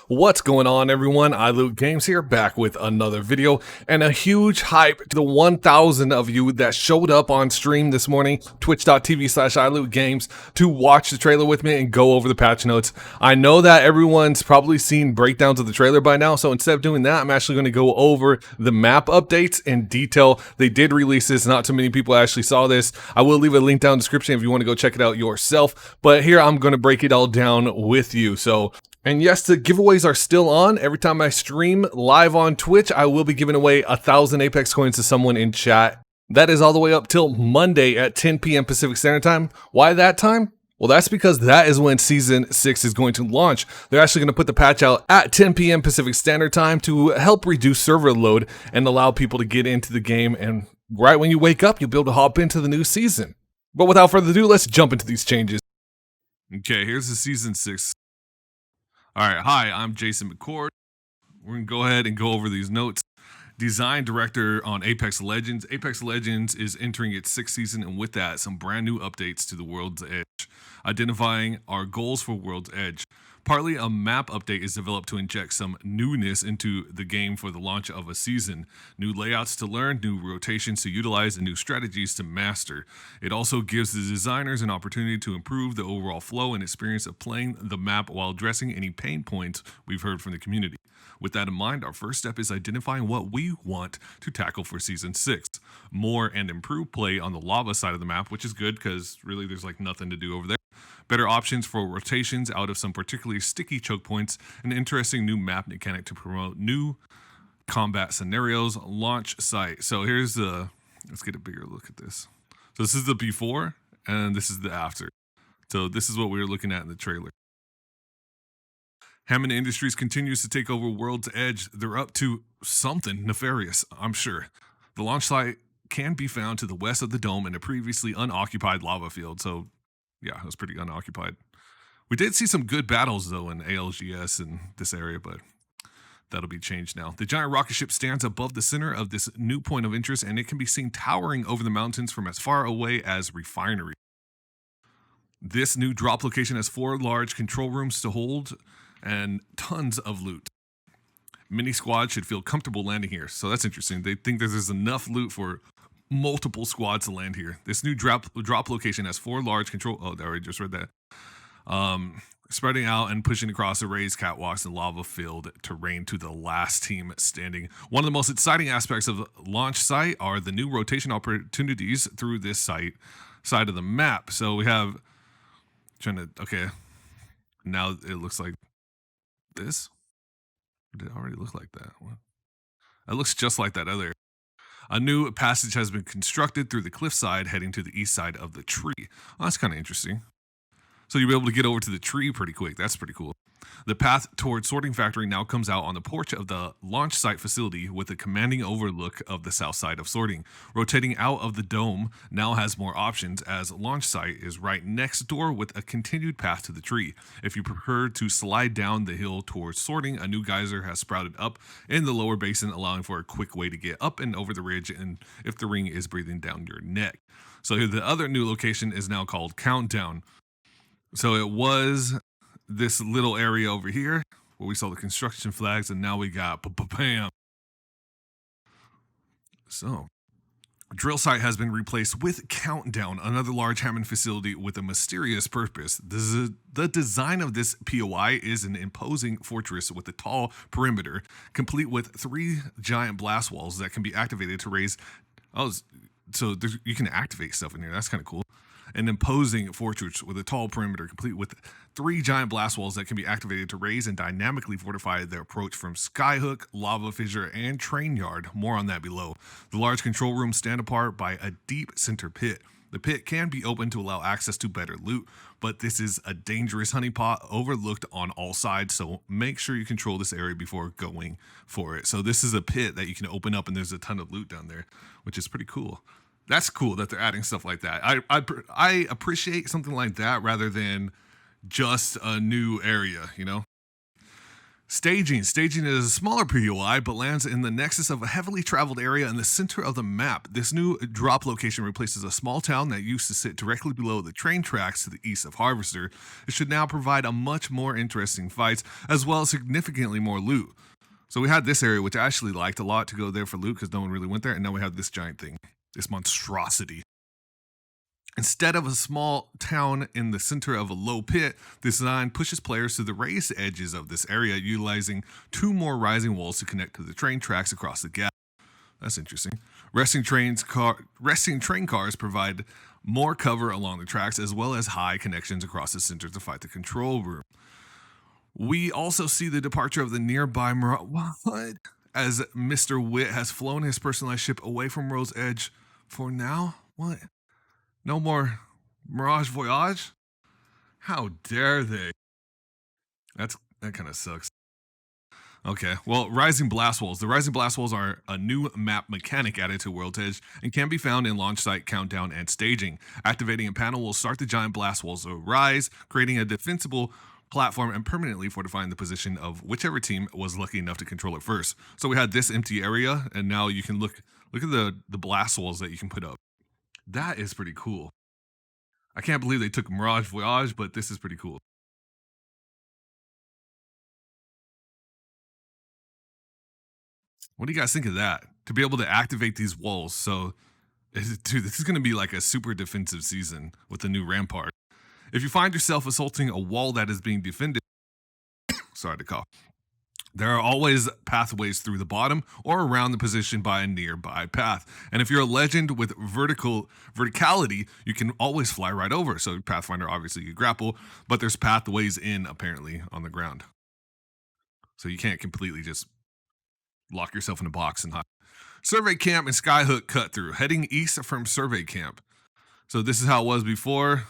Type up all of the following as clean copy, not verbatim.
What's going on, everyone? iLootGames here, back with another video, and a huge hype to the 1,000 of you that showed up on stream this morning, twitch.tv/iLootGames, to watch the trailer with me and go over the patch notes. I know that everyone's probably seen breakdowns of the trailer by now, so instead of doing that, I'm actually going to go over the map updates in detail. They did release this, not too many people actually saw this. I will leave a link down in the description if you want to go check it out yourself, but here I'm going to break it all down with you. And yes, the giveaways are still on. Every time I stream live on Twitch, I will be giving away 1,000 Apex coins to someone in chat. That is all the way up till Monday at 10 p.m. Pacific Standard Time. Why that time? Well, that's because that is when Season 6 is going to launch. They're actually going to put the patch out at 10 p.m. Pacific Standard Time to help reduce server load and allow people to get into the game. And right when you wake up, you'll be able to hop into the new season. But without further ado, let's jump into these changes. Okay, here's the Season 6. All right, hi, I'm Jason McCord. We're going to go ahead and go over these notes. Design director on Apex Legends. Apex Legends is entering its 6th season, and with that, some brand new updates to the World's Edge. Identifying our goals for World's Edge. Partly a map update is developed to inject some newness into the game for the launch of a season. New layouts to learn, new rotations to utilize, and new strategies to master. It also gives the designers an opportunity to improve the overall flow and experience of playing the map while addressing any pain points we've heard from the community. With that in mind, our first step is identifying what we want to tackle for Season 6. More and improved play on the lava side of the map, which is good because really there's like nothing to do over there. Better options for rotations out of some particularly sticky choke points, an interesting new map mechanic to promote new combat scenarios, launch site. So here's let's get a bigger look at this. So this is the before and this is the after. So this is what we were looking at in the trailer. Hammond Industries continues to take over World's Edge. They're up to something nefarious, I'm sure. The launch site can be found to the west of the dome in a previously unoccupied lava field. So yeah, it was pretty unoccupied. We did see some good battles, though, in ALGS in this area, but that'll be changed now. The giant rocket ship stands above the center of this new point of interest, and it can be seen towering over the mountains from as far away as Refinery. This new drop location has 4 large control rooms to hold and tons of loot. Mini squads should feel comfortable landing here, so that's interesting. They think there's enough loot for multiple squads to land here. This new drop location has 4 large control. Oh, I already just read that. Spreading out and pushing across the raised catwalks and lava-filled terrain to the last team standing. One of the most exciting aspects of the launch site are the new rotation opportunities through this side of the map. So we have okay. Now it looks like this. Did it already look like that? What? It looks just like that other. A new passage has been constructed through the cliffside heading to the east side of the tree. Oh, that's kind of interesting. So you'll be able to get over to the tree pretty quick. That's pretty cool. The path towards Sorting Factory now comes out on the porch of the launch site facility with a commanding overlook of the south side of Sorting. Rotating out of the dome now has more options as launch site is right next door with a continued path to the tree. If you prefer to slide down the hill towards Sorting, a new geyser has sprouted up in the lower basin, allowing for a quick way to get up and over the ridge and if the ring is breathing down your neck. So here the other new location is now called Countdown. So it was this little area over here where we saw the construction flags, and now we got bam. So, drill site has been replaced with Countdown, another large Hammond facility with a mysterious purpose. The design of this POI is an imposing fortress with a tall perimeter, complete with 3 giant blast walls that can be activated to raise. So you can activate stuff in here. That's kind of cool. An imposing fortress with a tall perimeter, complete with 3 giant blast walls that can be activated to raise and dynamically fortify their approach from skyhook, lava fissure, and train yard. More on that below. The large control rooms stand apart by a deep center pit. The pit can be opened to allow access to better loot, but this is a dangerous honeypot overlooked on all sides, so make sure you control this area before going for it. So this is a pit that you can open up, and there's a ton of loot down there, which is pretty cool. That's cool that they're adding stuff like that. I appreciate something like that rather than just a new area, you know? Staging. Staging is a smaller POI, but lands in the nexus of a heavily traveled area in the center of the map. This new drop location replaces a small town that used to sit directly below the train tracks to the east of Harvester. It should now provide a much more interesting fights, as well as significantly more loot. So we had this area, which I actually liked a lot, to go there for loot because no one really went there, and now we have this giant thing, this monstrosity. Instead of a small town in the center of a low pit, this design pushes players to the raised edges of this area, utilizing 2 more rising walls to connect to the train tracks across the gap. That's interesting. Resting train cars provide more cover along the tracks, as well as high connections across the center to fight the control room. We also see the departure of the nearby what? As Mr. Wit has flown his personalized ship away from World's Edge for now? What? No more Mirage Voyage? How dare they? That kind of sucks. Okay, well, Rising Blast Walls. The Rising Blast Walls are a new map mechanic added to World's Edge and can be found in launch site, countdown, and staging. Activating a panel will start the giant blast walls to rise, creating a defensible platform and permanently fortifying the position of whichever team was lucky enough to control it first. So we had this empty area, and now you can look at the blast walls that you can put up. That is pretty cool. I can't believe they took Mirage Voyage, but this is pretty cool. What do you guys think of that? To be able to activate these walls. So, dude, this is going to be like a super defensive season with the new rampart. If you find yourself assaulting a wall that is being defended, sorry to cough. There are always pathways through the bottom or around the position by a nearby path. And if you're a legend with verticality, you can always fly right over. So Pathfinder, obviously, you grapple, but there's pathways in, apparently, on the ground. So you can't completely just lock yourself in a box and hide. Survey Camp and Skyhook cut through, heading east from Survey Camp. So this is how it was before.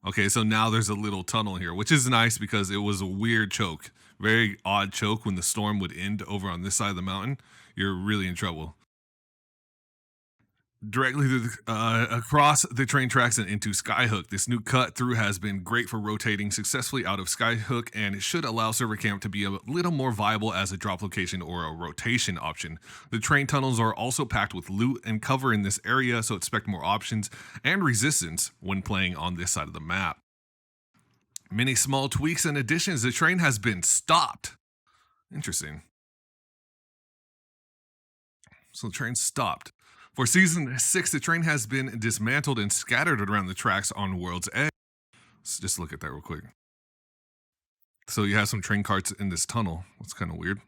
Okay, so now there's a little tunnel here, which is nice because it was a weird choke. Very odd choke when the storm would end over on this side of the mountain. You're really in trouble. Directly through across the train tracks and into Skyhook. This new cut through has been great for rotating successfully out of Skyhook, and it should allow Server Camp to be a little more viable as a drop location or a rotation option. The train tunnels are also packed with loot and cover in this area, so expect more options and resistance when playing on this side of the map. Many small tweaks and additions. The train has been stopped. Interesting. So the train stopped. For Season 6, the train has been dismantled and scattered around the tracks on World's Edge. Let's just look at that real quick. So you have some train carts in this tunnel. That's kind of weird.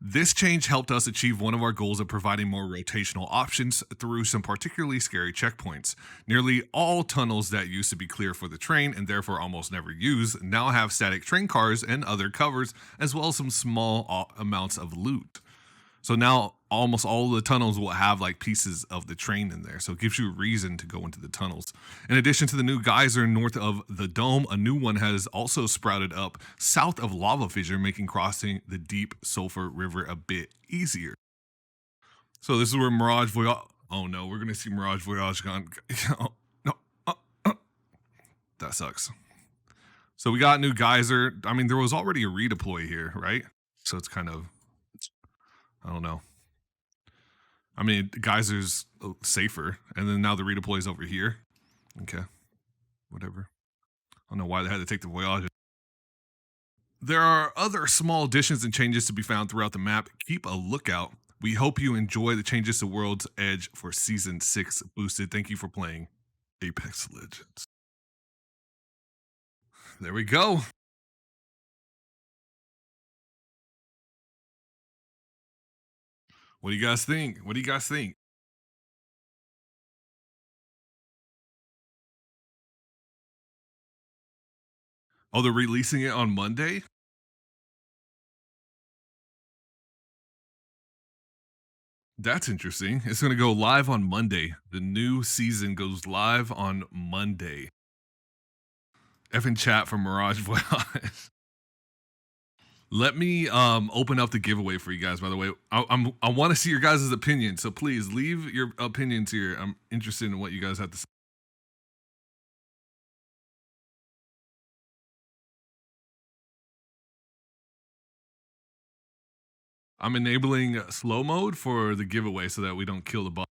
This change helped us achieve one of our goals of providing more rotational options through some particularly scary checkpoints. Nearly all tunnels that used to be clear for the train and therefore almost never used now have static train cars and other covers, as well as some small amounts of loot. So now almost all of the tunnels will have like pieces of the train in there. So it gives you a reason to go into the tunnels. In addition to the new geyser north of the dome, a new one has also sprouted up south of Lava Fissure, making crossing the deep Sulphur River a bit easier. So this is where Mirage Voyage... Oh no, we're going to see Mirage Voyage gone... no. That sucks. So we got a new geyser. I mean, there was already a redeploy here, right? So it's kind of... I don't know. I mean, geyser's safer, and then now the redeploy is over here. Okay, whatever. I don't know why they had to take the Voyage. There are other small additions and changes to be found throughout the map. Keep a lookout. We hope you enjoy the changes to World's Edge for Season 6 Boosted. Thank you for playing Apex Legends. There we go. What do you guys think? What do you guys think? Oh, they're releasing it on Monday? That's interesting. It's going to go live on Monday. The new season goes live on Monday. F in chat for Mirage Voyage. Let me open up the giveaway for you guys. By the way, I want to see your guys' opinion, so please leave your opinions here. I'm interested in what you guys have to say. I'm enabling slow mode for the giveaway so that we don't kill the bot.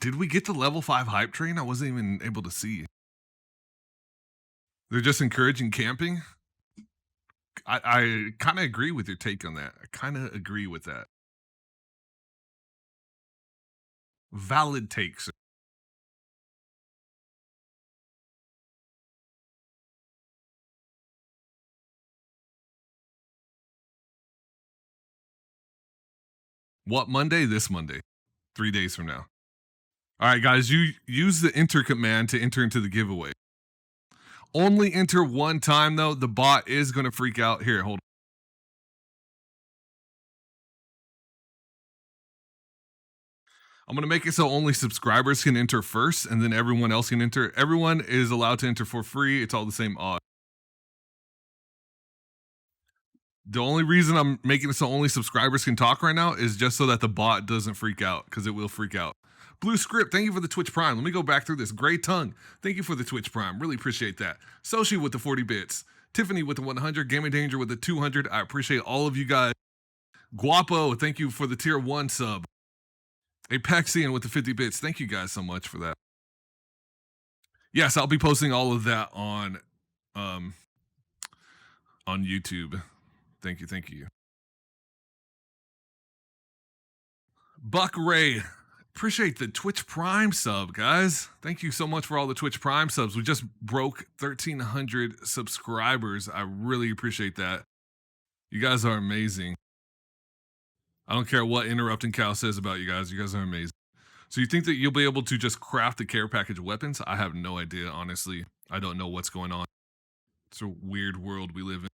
Did we get the level 5 hype train? I wasn't even able to see. They're just encouraging camping. I kind of agree with your take on that. I kind of agree with that. Valid takes. What Monday? This Monday. 3 days from now. All right, guys, you use the enter command to enter into the giveaway. Only enter one time, though. The bot is going to freak out. Here, hold on. I'm going to make it so only subscribers can enter first, and then everyone else can enter. Everyone is allowed to enter for free. It's all the same odds. The only reason I'm making it so only subscribers can talk right now is just so that the bot doesn't freak out, because it will freak out. Blue Script, thank you for the Twitch Prime. Let me go back through this. Gray Tongue, thank you for the Twitch Prime. Really appreciate that. Soshi with the 40 bits. Tiffany with the 100. Gaming Danger with the 200. I appreciate all of you guys. Guapo, thank you for the tier 1 sub. Apexian with the 50 bits. Thank you guys so much for that. Yes, I'll be posting all of that on YouTube. Thank you. Buck Ray, appreciate the Twitch Prime sub, guys. Thank you so much for all the Twitch Prime subs. We just broke 1,300 subscribers. I really appreciate that. You guys are amazing. I don't care what Interrupting Cow says about you guys. You guys are amazing. So you think that you'll be able to just craft the care package weapons? I have no idea, honestly. I don't know what's going on. It's a weird world we live in.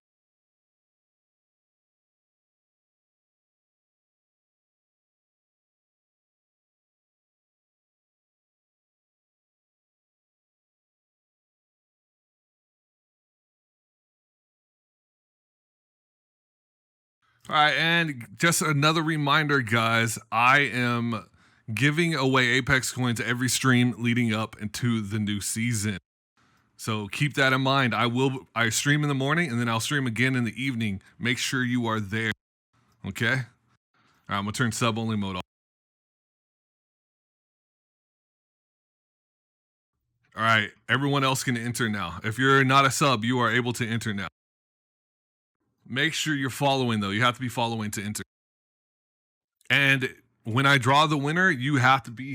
All right, and just another reminder, guys, I am giving away Apex coins every stream leading up into the new season. So keep that in mind. I stream in the morning and then I'll stream again in the evening. Make sure you are there. Okay? All right, I'm gonna turn sub only mode off. All right, everyone else can enter now. If you're not a sub, you are able to enter now. Make sure you're following, though. You have to be following to enter. And when I draw the winner, you have to be here.